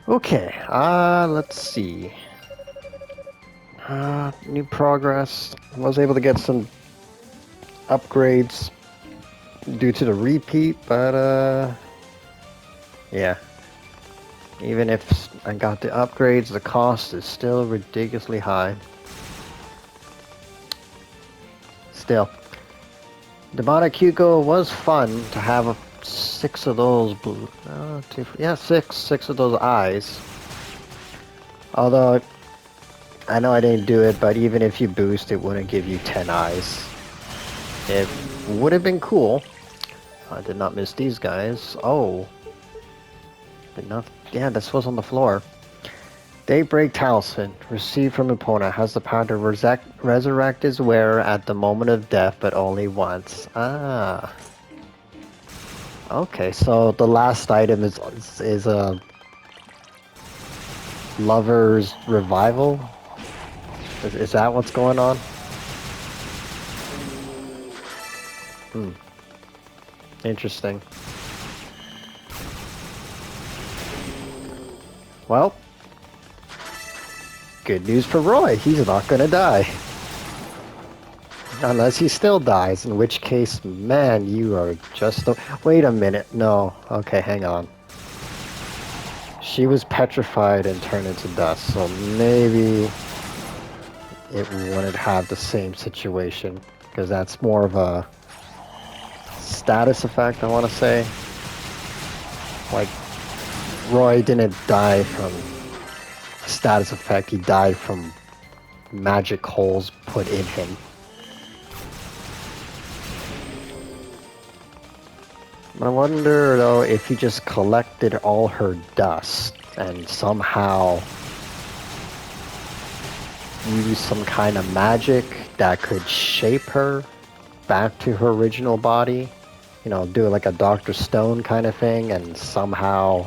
Okay, let's see. New progress. Was able to get some upgrades due to the repeat, but yeah. Even if I got the upgrades, the cost is still ridiculously high. Still, Demonic Hugo was fun to have six of those blue. Six of those eyes. Although I know I didn't do it, but even if you boost, it wouldn't give you 10 eyes. It would have been cool. I did not miss these guys. Oh, did not. Yeah, this was on the floor. Daybreak Talisman, received from opponent, has the power to resurrect his wearer at the moment of death, but only once. Ah. Okay, so the last item is a lover's revival. Is that what's going on? Interesting. Well, good news for Roy. He's not gonna die. Unless he still dies, in which case, man, you are just... Wait a minute. No. Okay, hang on. She was petrified and turned into dust, so maybe it wouldn't have the same situation, because that's more of a status effect, I want to say. Like, Roy didn't die from a status effect, he died from magic holes put in him. I wonder, though, if he just collected all her dust and somehow used some kind of magic that could shape her back to her original body. You know, do like a Dr. Stone kind of thing and somehow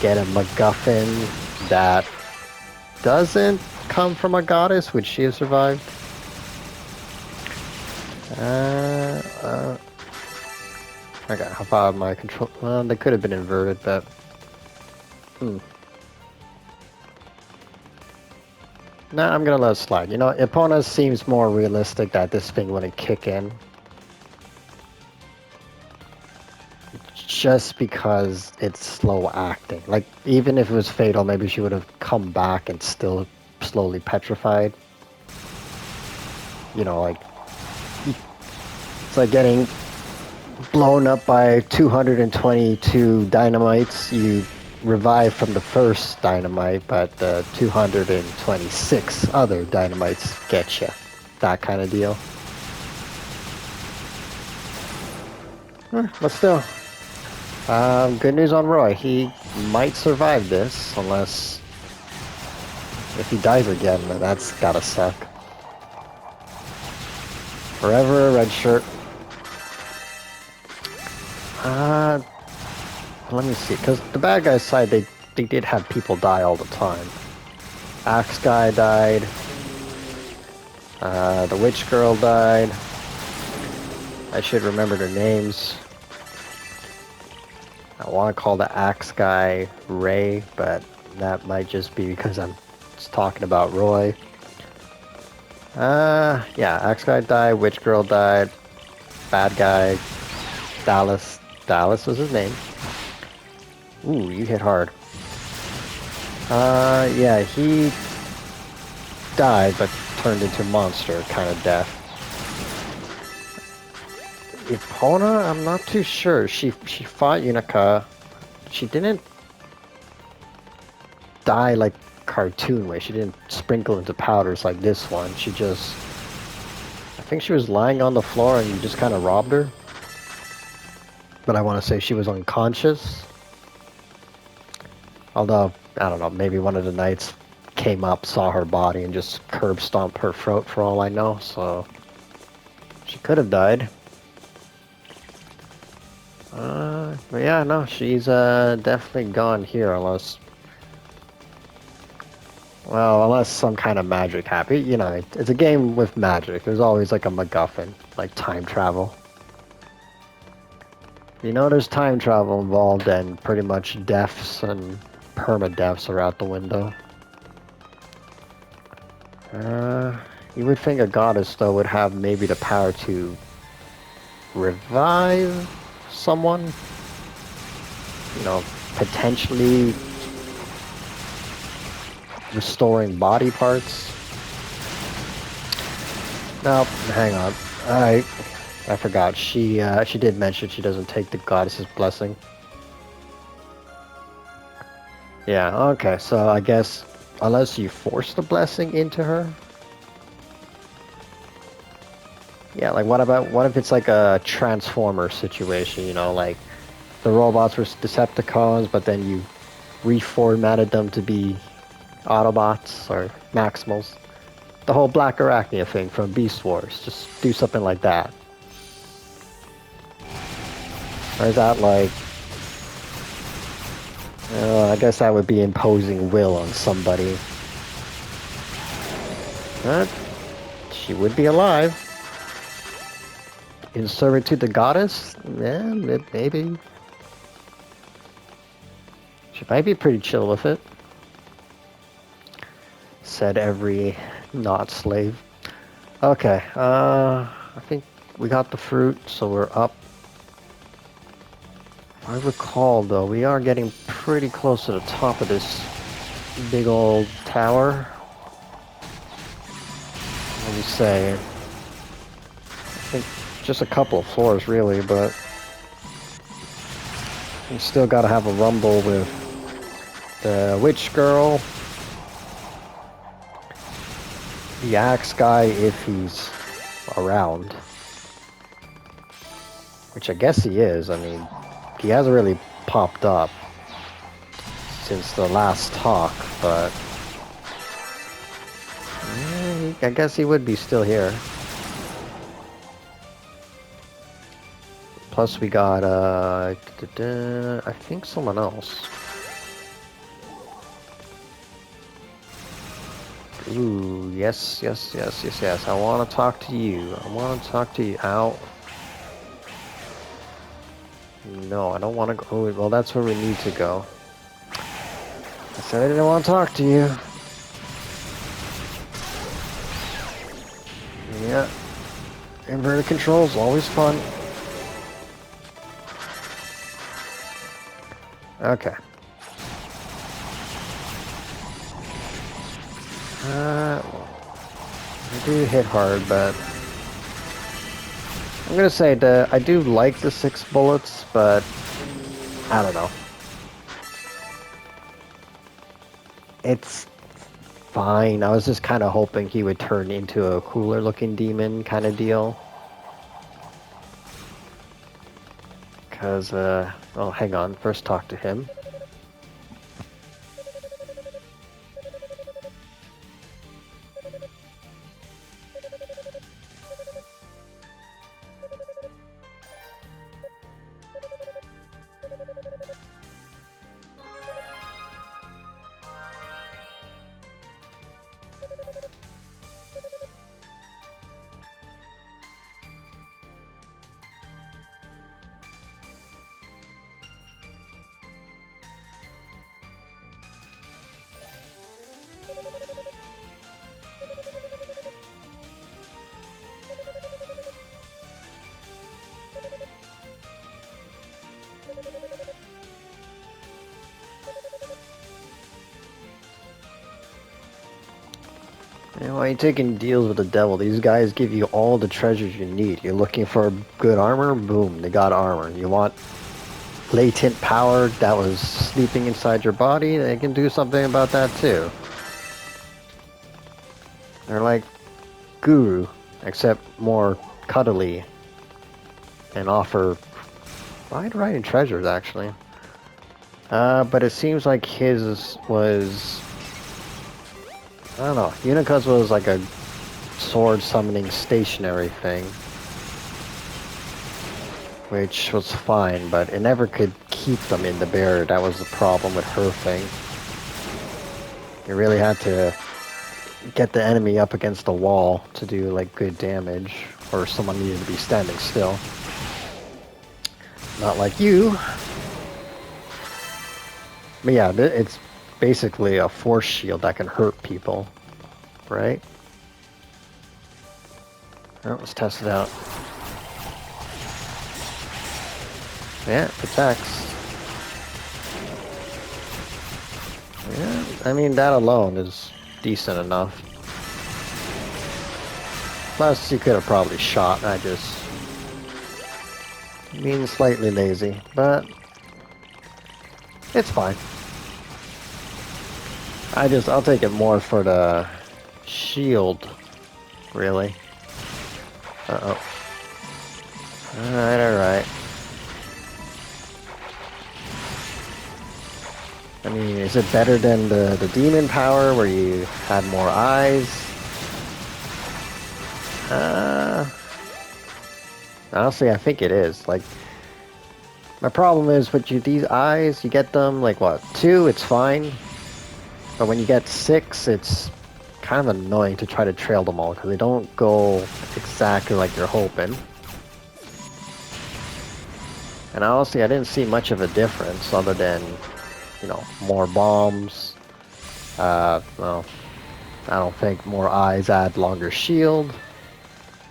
get a MacGuffin that doesn't come from a goddess. Would she have survived? Okay, how about my control? Well, they could have been inverted, but... Nah, I'm gonna let it slide. You know, Epona seems more realistic that this thing wouldn't kick in. Just because it's slow acting. Like, even if it was fatal, maybe she would have come back and still slowly petrified. You know, like... It's like getting blown up by 222 dynamites. You revive from the first dynamite, but 226 other dynamites get you. That kind of deal. But still, good news on Roy. He might survive this, unless if he dies again, then that's gotta suck. Forever a red shirt. Let me see, because the bad guys' side, they did have people die all the time. Axe guy died. The witch girl died. I should remember their names. I want to call the axe guy Ray, but that might just be because I'm just talking about Roy. Yeah, axe guy died, witch girl died, bad guy, Dallas was his name. Ooh, you hit hard. Yeah, he died, but turned into monster kind of death. Epona, I'm not too sure. She fought Unica. She didn't die like cartoon way. She didn't sprinkle into powders like this one. She just... I think she was lying on the floor and you just kind of robbed her. But I want to say she was unconscious. Although, I don't know, maybe one of the knights came up, saw her body, and just curb stomped her throat for all I know, so... She could have died. But yeah, no, she's definitely gone here, unless... Well, unless some kind of magic happened. You know, it's a game with magic. There's always like a MacGuffin, like time travel. You know there's time travel involved and pretty much deaths and perma-deaths are out the window. You would think a goddess, though, would have maybe the power to revive someone? You know, potentially restoring body parts? No, hang on. I forgot. She did mention she doesn't take the goddess's blessing. Yeah, okay, so I guess unless you force the blessing into her? Yeah, like what if it's like a Transformer situation, you know, like the robots were Decepticons, but then you reformatted them to be Autobots or Maximals. The whole Black Arachnia thing from Beast Wars. Just do something like that. Or is that like... I guess that would be imposing will on somebody. But she would be alive. In servitude to the goddess? Yeah, maybe. She might be pretty chill with it. Said every not slave. Okay, I think we got the fruit, so we're up. If I recall, though, we are getting pretty close to the top of this big old tower. What do you say? I think just a couple of floors, really, but we still gotta have a rumble with the witch girl, the axe guy if he's around, which I guess he is. I mean, he hasn't really popped up since the last talk, but I guess he would be still here. Plus we got, I think someone else. Ooh, yes. I want to talk to you. Ow. No, I don't want to go. Oh, well, that's where we need to go. I said I didn't want to talk to you. Yeah. Inverted controls, always fun. Okay. I do hit hard, but I'm gonna say that I do like the 6 bullets, but I don't know. It's fine. I was just kind of hoping he would turn into a cooler looking demon kind of deal. Because, oh, hang on. First talk to him. And while you're taking deals with the devil, these guys give you all the treasures you need. You're looking for good armor? Boom, they got armor. You want latent power that was sleeping inside your body? They can do something about that too. They're like Guru, except more cuddly. And offer wide-variety treasures, actually. But it seems like his was... I don't know. Unica's was like a sword summoning stationary thing. Which was fine, but it never could keep them in the barrier. That was the problem with her thing. You really had to get the enemy up against the wall to do like good damage, or someone needed to be standing still. Not like you. But yeah, it's basically a force shield that can hurt people, right? Alright, let's test it out. Yeah, it protects. Yeah, I mean, that alone is decent enough. Plus, you could have probably shot. I just being slightly lazy, but it's fine. I'll take it more for the shield, really. Uh-oh. Alright. I mean, is it better than the demon power where you had more eyes? Honestly, I think it is. Like, my problem is with these eyes, you get them, like, what, 2, it's fine. But when you get 6, it's kind of annoying to try to trail them all, because they don't go exactly like you're hoping. And honestly, I didn't see much of a difference, other than, you know, more bombs. Well, I don't think more eyes add longer shield.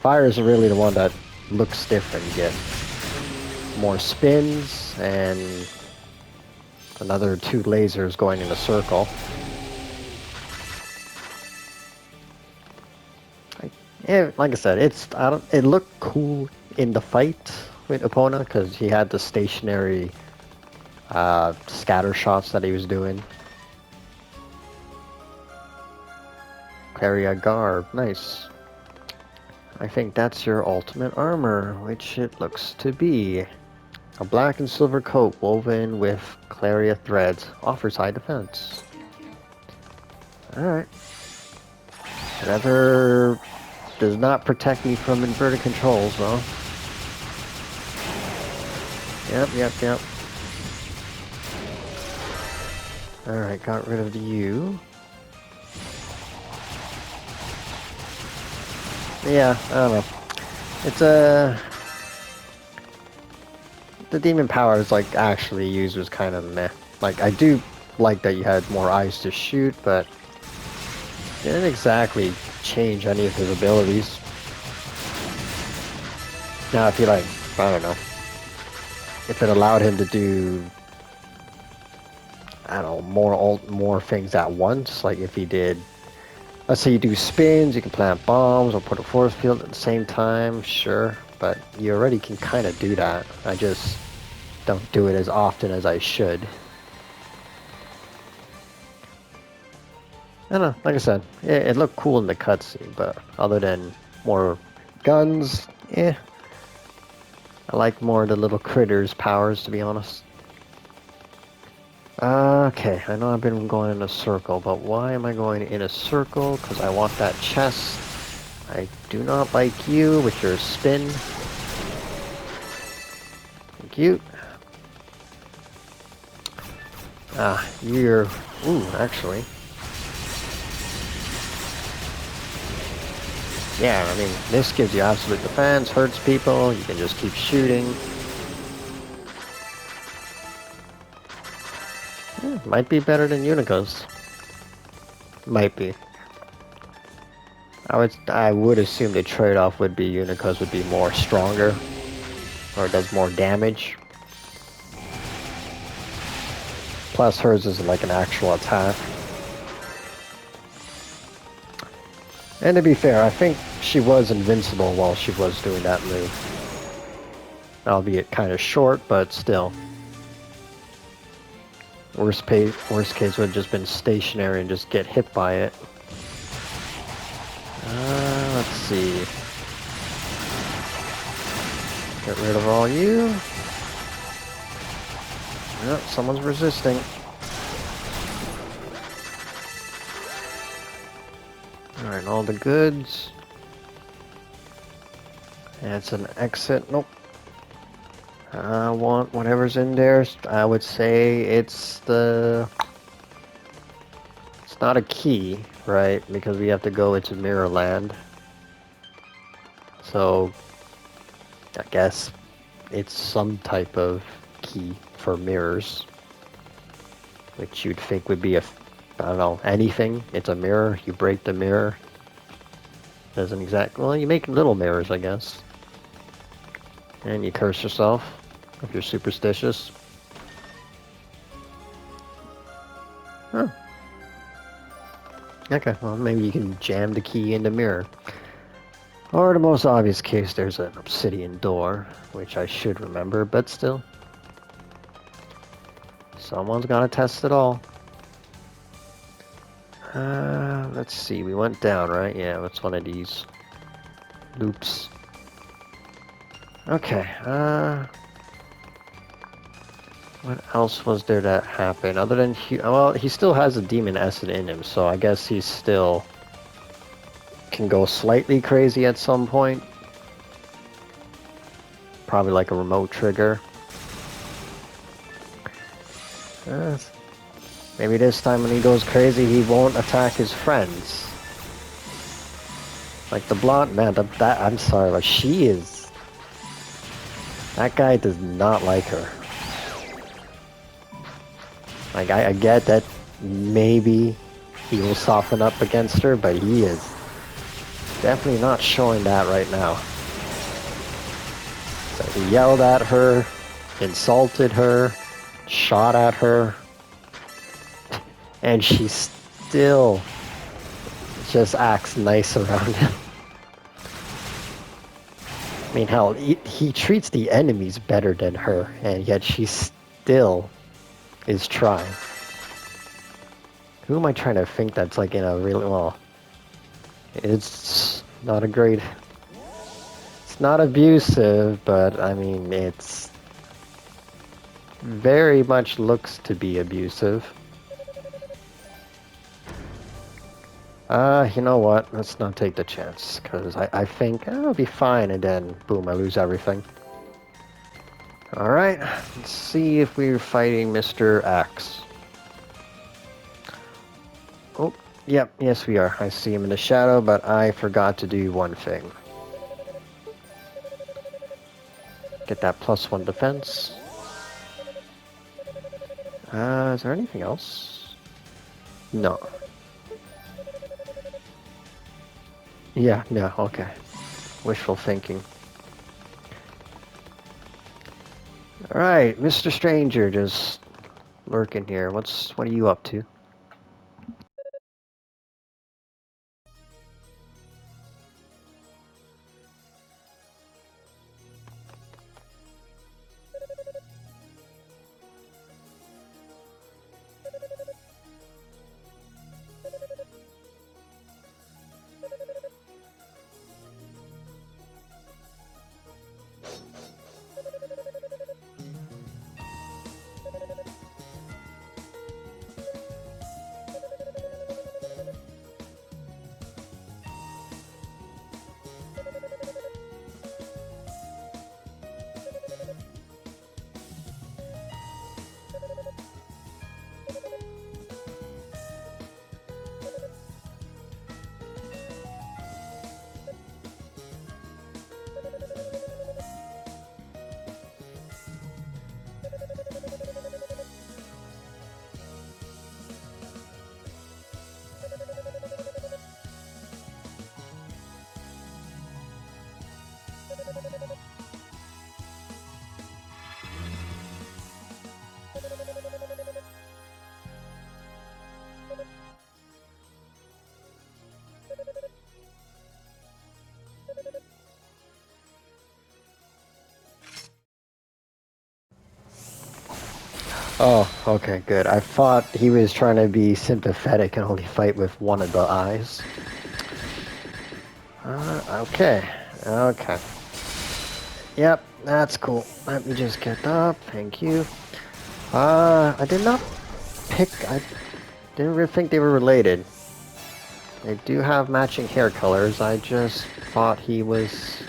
Fire is really the one that looks different. You get more spins and another 2 lasers going in a circle. Yeah, like I said, it looked cool in the fight with Epona because he had the stationary scatter shots that he was doing. Carry garb, nice. I think that's your ultimate armor, which it looks to be. A black and silver coat woven with Claria threads offers high defense. Alright. Whatever does not protect me from inverted controls, though. Yep. Alright, got rid of you. Yeah, I don't know. It's the demon powers, like, actually used was kind of meh. Like, I do like that you had more eyes to shoot, but it didn't exactly change any of his abilities. Now, if you like, I don't know, if it allowed him to do, I don't know, more things at once, like if he did, let's say you do spins, you can plant bombs or put a force field at the same time, sure, but you already can kind of do that. I just don't do it as often as I should. I don't know, like I said, it looked cool in the cutscene, but other than more guns, I like more of the little critters' powers, to be honest. Okay, I know I've been going in a circle, but why am I going in a circle? Because I want that chest. I do not like you with your spin. Thank you. You're... Ooh, actually. Yeah, I mean, this gives you absolute defense, hurts people, you can just keep shooting. Yeah, might be better than Unica's. Might be. I would assume the trade-off would be Unica's would be more stronger, or does more damage. Plus hers is like an actual attack. And to be fair, I think she was invincible while she was doing that move. Albeit kind of short, but still. Worst case would have just been stationary and just get hit by it. Let's see. Get rid of all you. Yep, someone's resisting. Alright, all the goods. And it's an exit. Nope. I want whatever's in there. I would say it's not a key, right? Because we have to go into Mirrorland. So, I guess it's some type of key for mirrors, which you'd think would be I don't know, anything. It's a mirror, you break the mirror. Doesn't exactly, well, you make little mirrors, I guess. And you curse yourself if you're superstitious. Huh. Okay, well, maybe you can jam the key in the mirror. Or the most obvious case, there's an obsidian door, which I should remember, but still. Someone's gotta test it all. Let's see, we went down, right? Yeah, what's one of these loops? Okay, what else was there that happened? Other than, well, he still has a demon acid in him, so I guess he still can go slightly crazy at some point. Probably like a remote trigger. Maybe this time when he goes crazy, he won't attack his friends. Like the blonde man, I'm sorry, but she is... That guy does not like her. Like, I get that maybe he will soften up against her, but he is definitely not showing that right now. So he yelled at her, insulted her, shot at her, and she still just acts nice around him. I mean, hell, he treats the enemies better than her, and yet she still is trying. Who am I trying to think that's like in a really, well, it's not a great, it's not abusive, but I mean, it's very much looks to be abusive. You know what? Let's not take the chance, because I think I'll be fine, and then, boom, I lose everything. Alright, let's see if we're fighting Mr. Axe. Oh, yep, yes we are. I see him in the shadow, but I forgot to do one thing. Get that +1 defense. Is there anything else? No. Yeah, no, okay. Wishful thinking. Alright, Mr. Stranger, just lurking here. What are you up to? Oh, okay, good. I thought he was trying to be sympathetic and only fight with one of the eyes. Okay. Okay. Yep, that's cool. Let me just get up. Thank you. I did not pick... I didn't really think they were related. They do have matching hair colors. I just thought he was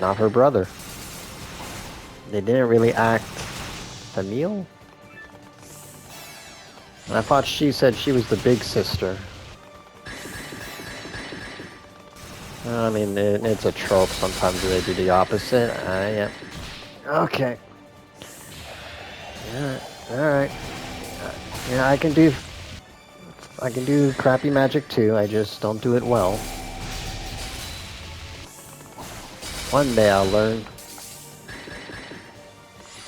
not her brother. They didn't really act familial? And I thought she said she was the big sister. I mean, it's a trope. Sometimes they do the opposite. Yeah. Okay. Yeah. All right. Yeah, I can do. I can do crappy magic too. I just don't do it well. One day I'll learn.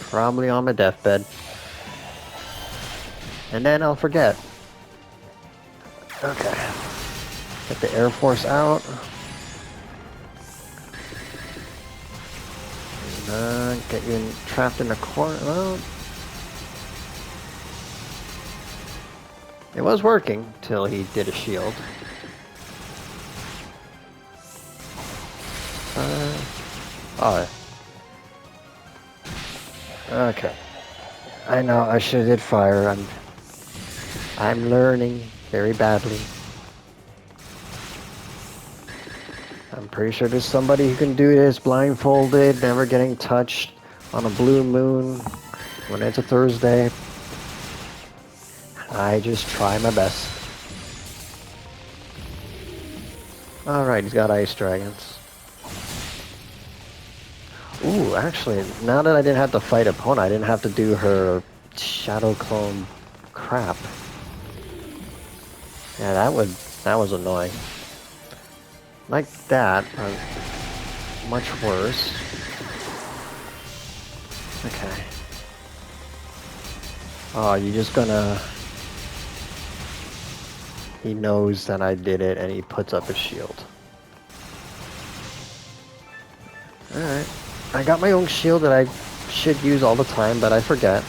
Probably on my deathbed. And then I'll forget. Okay. Get the Air Force out. Get you trapped in a corner. Well, it was working till he did a shield. Oh. Okay. I know I should have did fire. I'm learning very badly. I'm pretty sure there's somebody who can do this blindfolded, never getting touched on a blue moon when it's a Thursday. I just try my best. Alright, he's got ice dragons. Ooh, actually, now that I didn't have to fight opponent, I didn't have to do her shadow clone crap. Yeah, that was annoying. Like that, much worse. Okay. Oh, you're just gonna... He knows that I did it, and he puts up his shield. Alright. I got my own shield that I should use all the time, but I forget.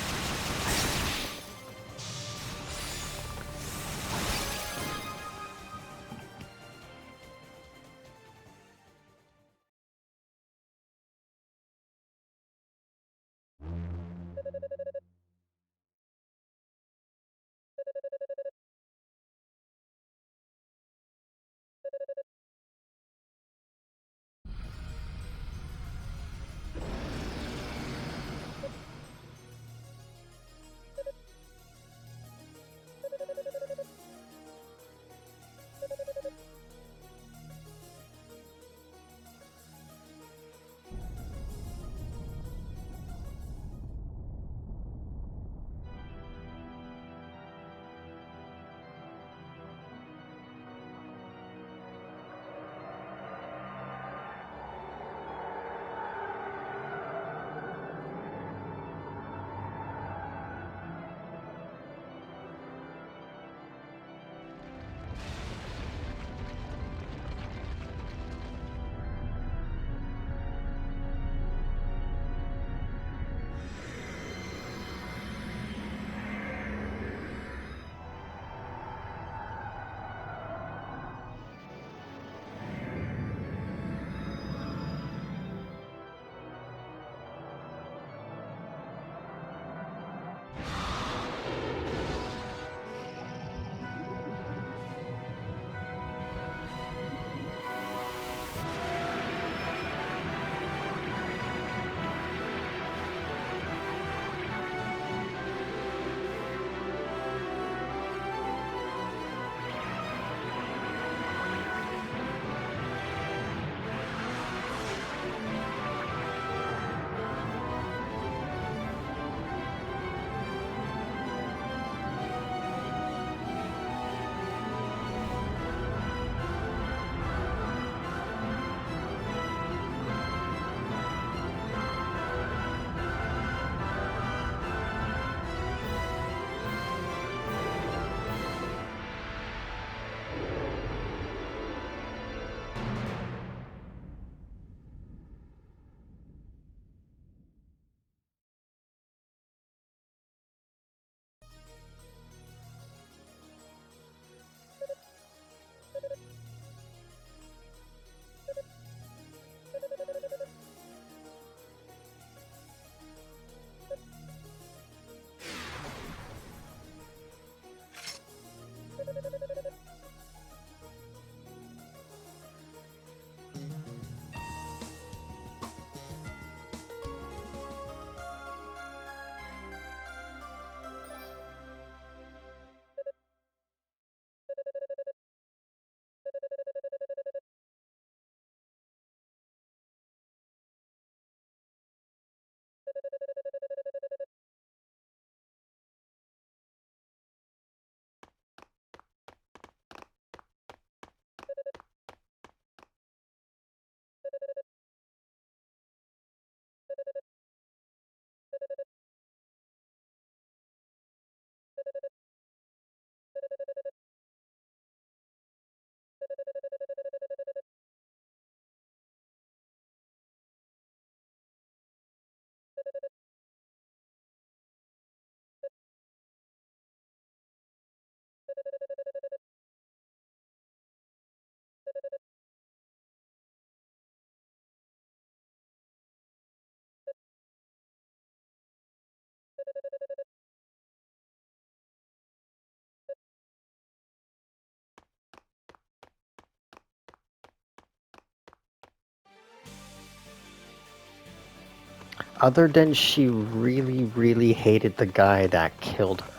other than she really, really hated the guy that killed her.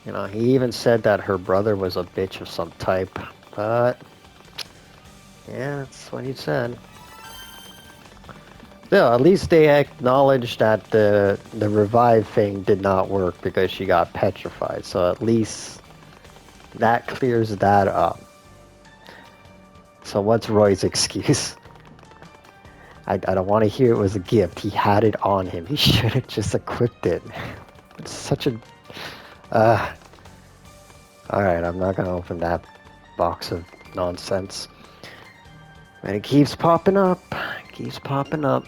You know, he even said that her brother was a bitch of some type, but yeah, that's what he said. Still, at least they acknowledged that the revive thing did not work because she got petrified. So at least that clears that up. So what's Roy's excuse? I don't want to hear it was a gift. He had it on him. He should have just equipped it. It's such a... Alright, I'm not going to open that box of nonsense. And it keeps popping up. Keeps popping up.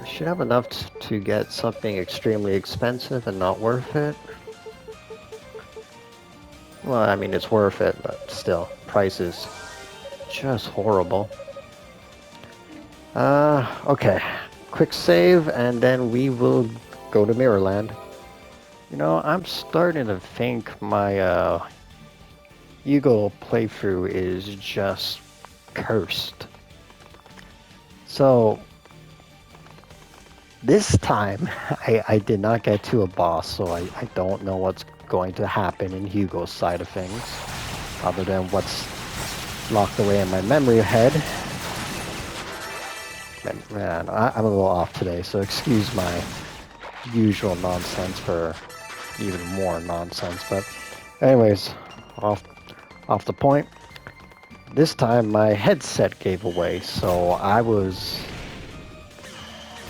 Should have enough to get something extremely expensive and not worth it. Well, I mean, it's worth it, but still, price is just horrible. Okay. Quick save, and then we will go to Mirrorland. You know, I'm starting to think my, Yugo playthrough is just cursed. So, this time, I did not get to a boss, so I don't know what's going to happen in Hugo's side of things, other than what's locked away in my memory head. Man, I'm a little off today, so excuse my usual nonsense for even more nonsense. But anyways, off the point. This time my headset gave away, so I was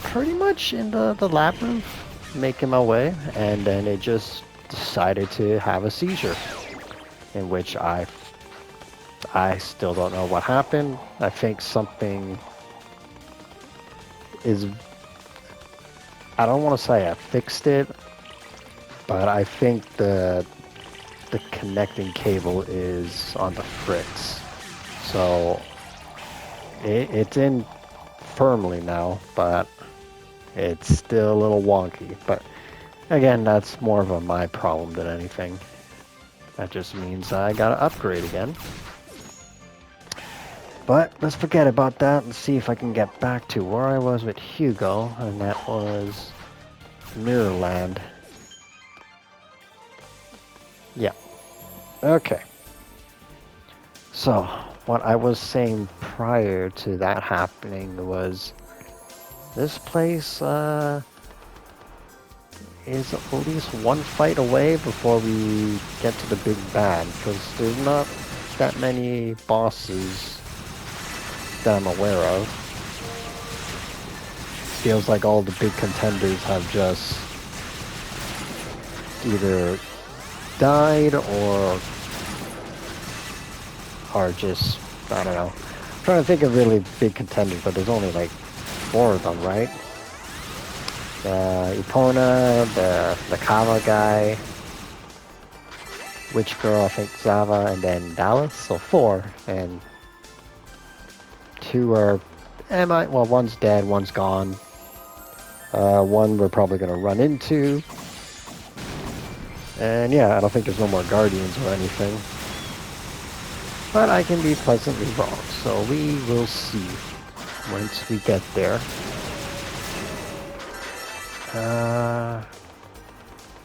pretty much in the labyrinth, making my way, and then it just decided to have a seizure, in which I still don't know what happened. I think something is... I don't want to say I fixed it, but I think the connecting cable is on the fritz. So it's in firmly now, but it's still a little wonky. But again, that's more of a my problem than anything. That just means I gotta upgrade again. But let's forget about that and see if I can get back to where I was with Hugo, and that was Mirrorland. Yeah. Okay. So, what I was saying prior to that happening was this place is at least one fight away before we get to the big bad, because there's not that many bosses that I'm aware of. Feels like all the big contenders have just either died or are just, I don't know. I'm trying to think of really big contenders, but there's only like 4 of them, right? The Epona, the Kava guy, Witch Girl, I think Zava, and then Dallas, so 4, and 2 are, well, one's dead, one's gone. One we're probably gonna run into. And yeah, I don't think there's no more Guardians or anything. But I can be pleasantly wrong, so we will see once we get there. The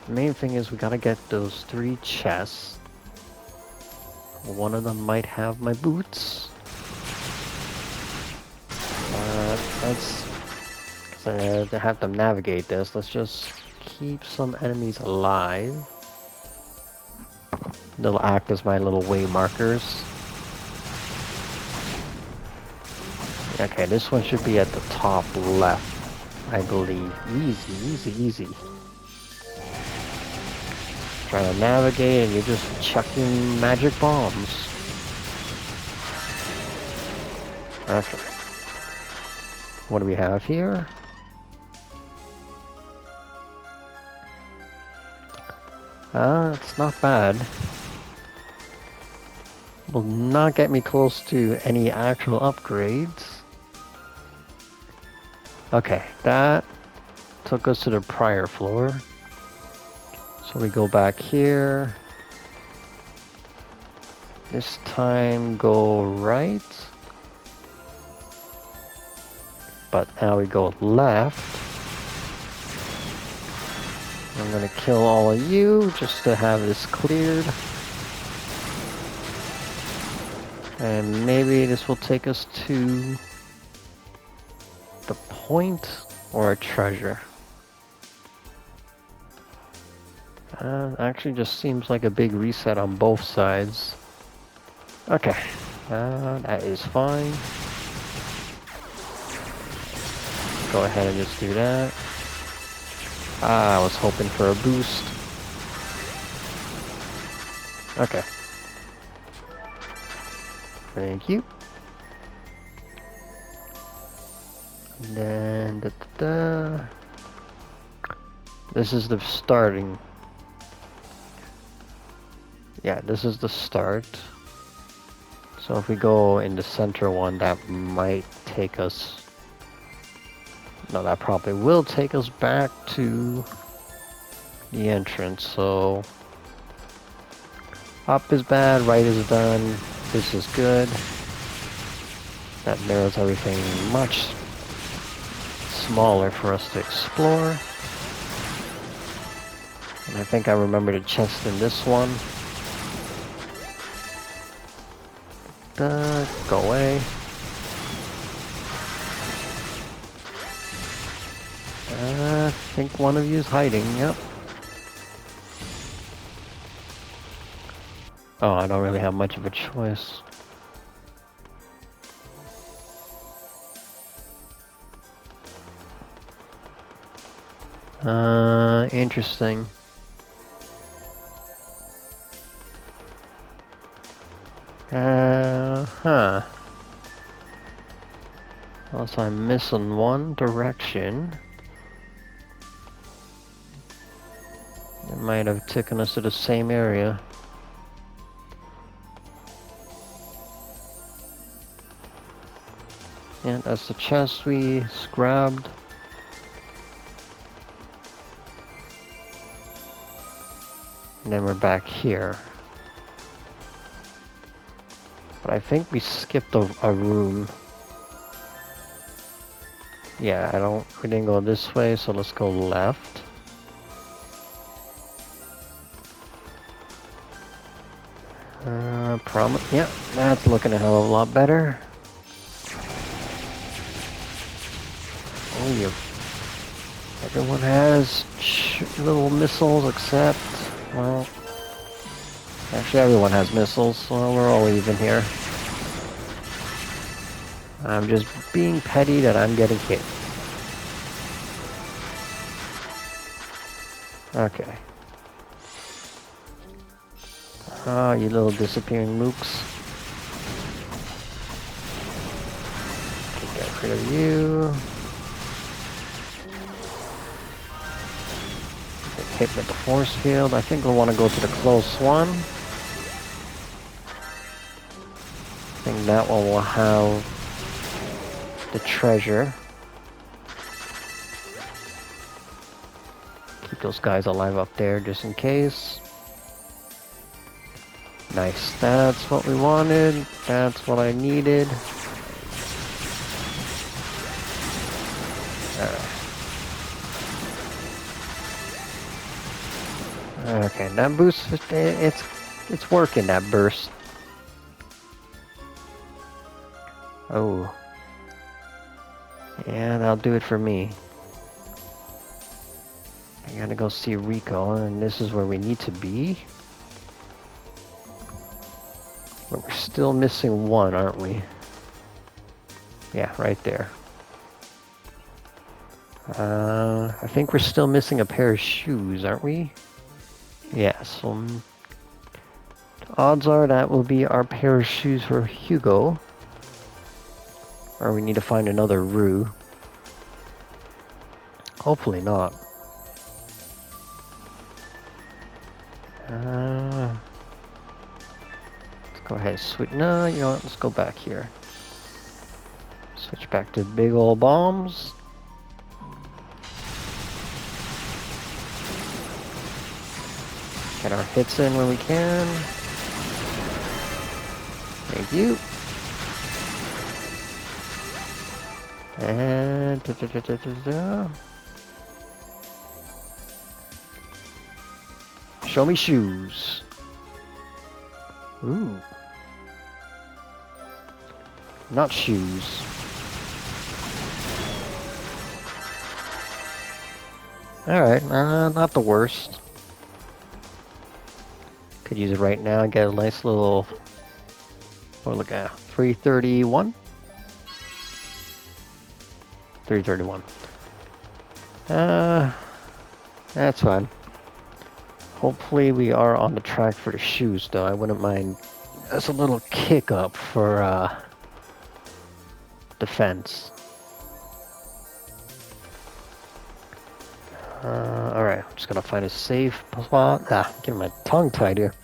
main thing is we gotta get those 3 chests. One of them might have my boots. To have them navigate this, let's just keep some enemies alive. They'll act as my little way markers. Okay, this one should be at the top left, I believe. Easy. Trying to navigate and you're just chucking magic bombs. Okay. What do we have here? It's not bad. Will not get me close to any actual upgrades. Okay, that took us to the prior floor. So we go back here. This time go right. But now we go left. I'm gonna kill all of you just to have this cleared. And maybe this will take us to the point or a treasure. Actually just seems like a big reset on both sides. Okay, that is fine. Go ahead and just do that. I was hoping for a boost. Okay. Thank you. And then this is the starting. Yeah, this is the start. So if we go in the center one, that might take us... No, that probably will take us back to the entrance. So up is bad, right is done, this is good. That narrows everything much smaller for us to explore. And I think I remembered a chest in this one. Go away. I think one of you is hiding, yep. Oh, I don't really have much of a choice. Interesting. Huh. Also, I'm missing one direction. It might have taken us to the same area. Yeah, that's the chest we grabbed. And then we're back here. But I think we skipped a room. Yeah, we didn't go this way, so let's go left. Yeah, that's looking a hell of a lot better. Oh, yeah. Everyone has little missiles except, well, actually everyone has missiles, so we're all even here. I'm just being petty that I'm getting hit. Okay. Ah, you little disappearing mooks. Get rid of you. Get hit with the force field. I think we'll want to go to the close one. I think that one will have the treasure. Keep those guys alive up there just in case. Nice, that's what we wanted. That's what I needed. Okay, that boost, it's working, that burst. Oh. Yeah, that'll do it for me. I gotta go see Rico, and this is where we need to be. But we're still missing one, aren't we? Yeah, right there. I think we're still missing a pair of shoes, aren't we? Yeah, so odds are that will be our pair of shoes for Hugo. Or we need to find another Rue. Hopefully not. Let's go ahead and switch. No, you know what? Let's go back here. Switch back to big old bombs. Get our hits in when we can. Thank you. And show me shoes. Ooh. Not shoes. Alright, not the worst. Could use it right now and get a nice little... What look at? 331? 331. That's fine. Hopefully we are on the track for the shoes, though. I wouldn't mind. That's a little kick up for, defense. Alright, I'm just gonna find a safe spot. Getting my tongue tied here.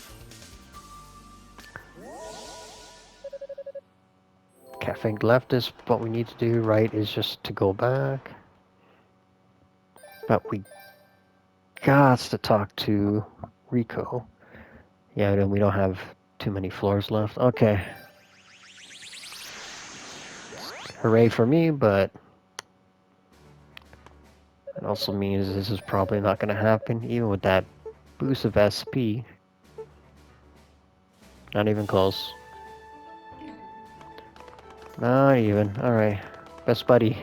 Okay, I think left is what we need to do. Right is just to go back. But we got to talk to Rico. Yeah, then we don't have too many floors left. Okay. Hooray for me, but it also means this is probably not going to happen, even with that boost of SP. Not even close. Not even. Alright. Best buddy.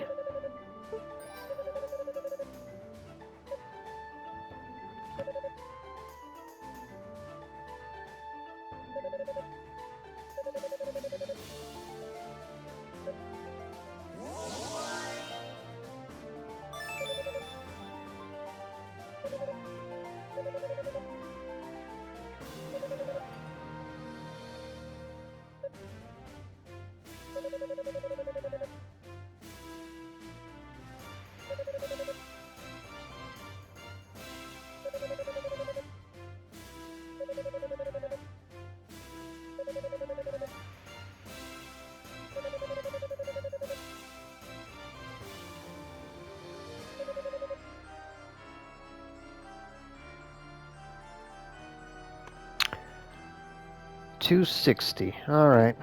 $260. Alright.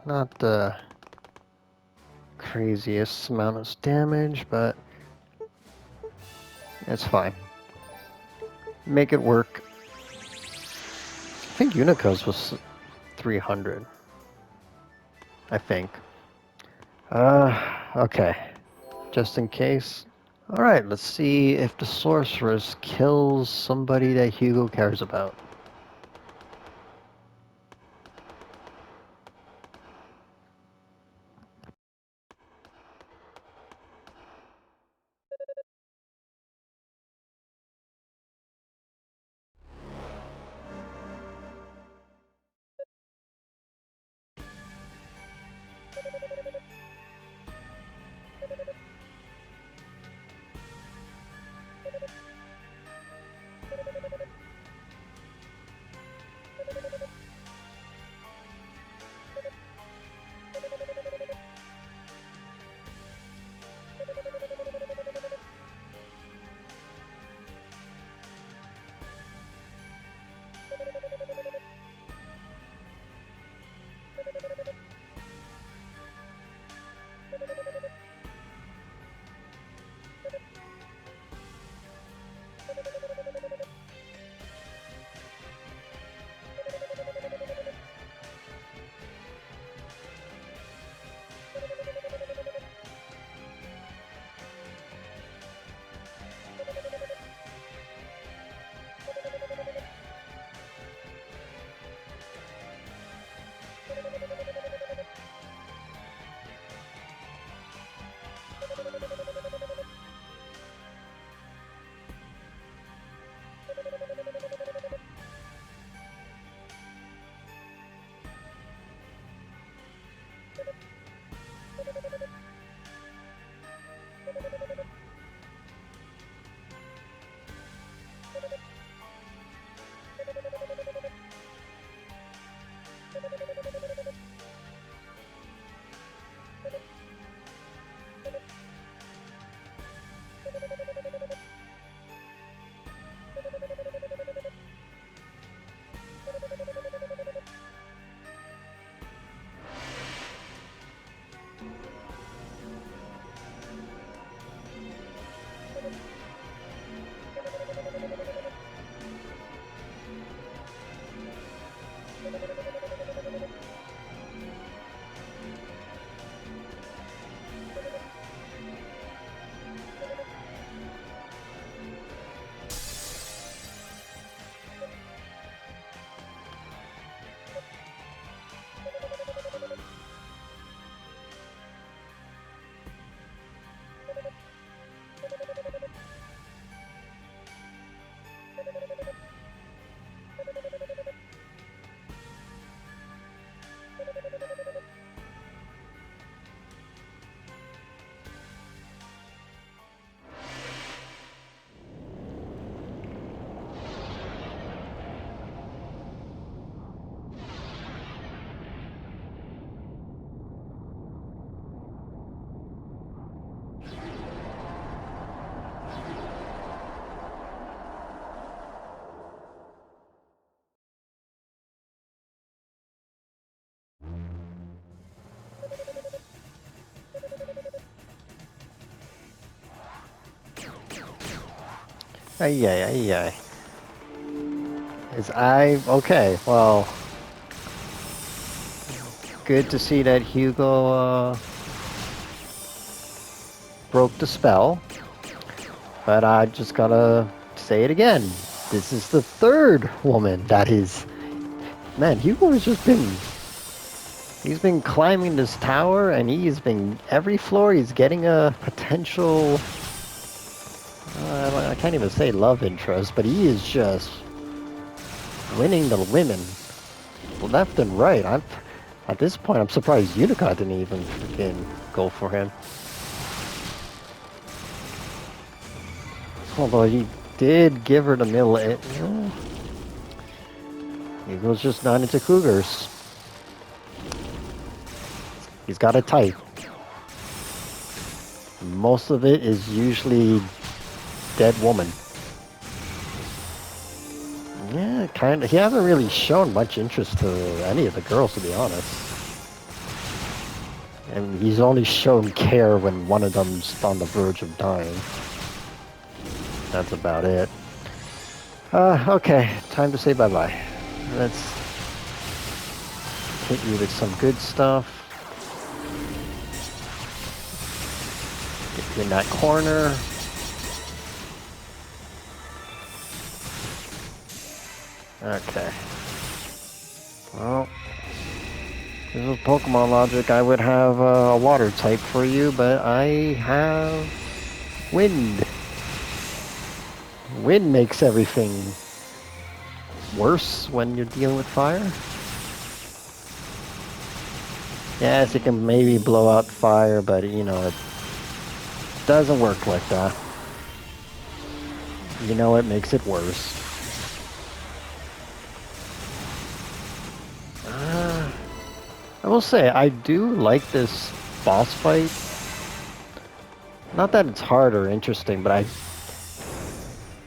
Not the craziest amount of damage, but it's fine. Make it work. I think Unico's was 300. I think. Okay. Just in case. Alright, let's see if the sorceress kills somebody that Hugo cares about. Ay, ay, ay, ay. Is I... Okay, well... Good to see that Hugo, broke the spell. But I just gotta say it again. This is the third woman that is... Man, Hugo has just been... He's been climbing this tower, and he's been... Every floor he's getting a potential... I can't even say love interest, but he is just... winning the women. Left and right. At this point, I'm surprised Unica didn't even freaking go for him. Although he did give her the middle... He was just not into cougars. He's got a type. Most of it is usually dead woman. Yeah, kind of. He hasn't really shown much interest to any of the girls, to be honest. And he's only shown care when one of them's on the verge of dying. That's about it. Okay, time to say bye-bye. Let's hit you with some good stuff. Get you in that corner. Okay. Well, this is Pokemon logic. I would have a water type for you, but I have wind. Wind makes everything worse when you're dealing with fire. Yes, it can maybe blow out fire, but you know, it doesn't work like that. You know, it makes it worse. I will say, I do like this boss fight. Not that it's hard or interesting, but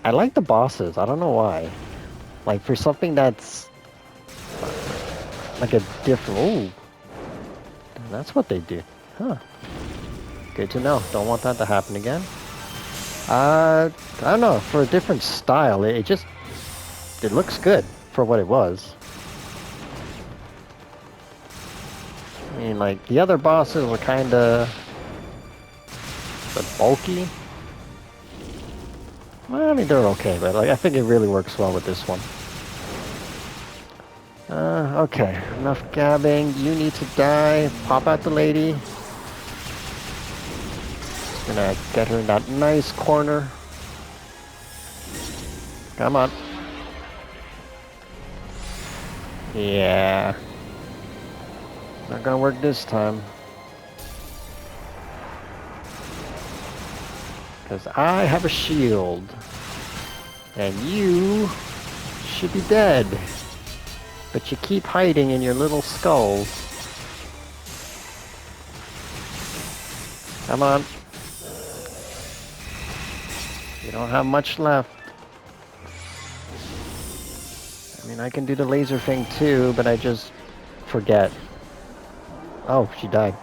I like the bosses. I don't know why. Like, for something that's like a different... Oh, that's what they do. Huh. Good to know. Don't want that to happen again. I don't know. For a different style, it looks good for what it was. I mean, like, the other bosses were kind of bulky. Well, I mean, they're okay, but like, I think it really works well with this one. Okay, enough gabbing. You need to die. Pop out the lady. Just gonna get her in that nice corner. Come on. Yeah. Not gonna work this time. Because I have a shield. And you should be dead. But you keep hiding in your little skulls. Come on. You don't have much left. I mean, I can do the laser thing too, but I just forget. Oh, she died.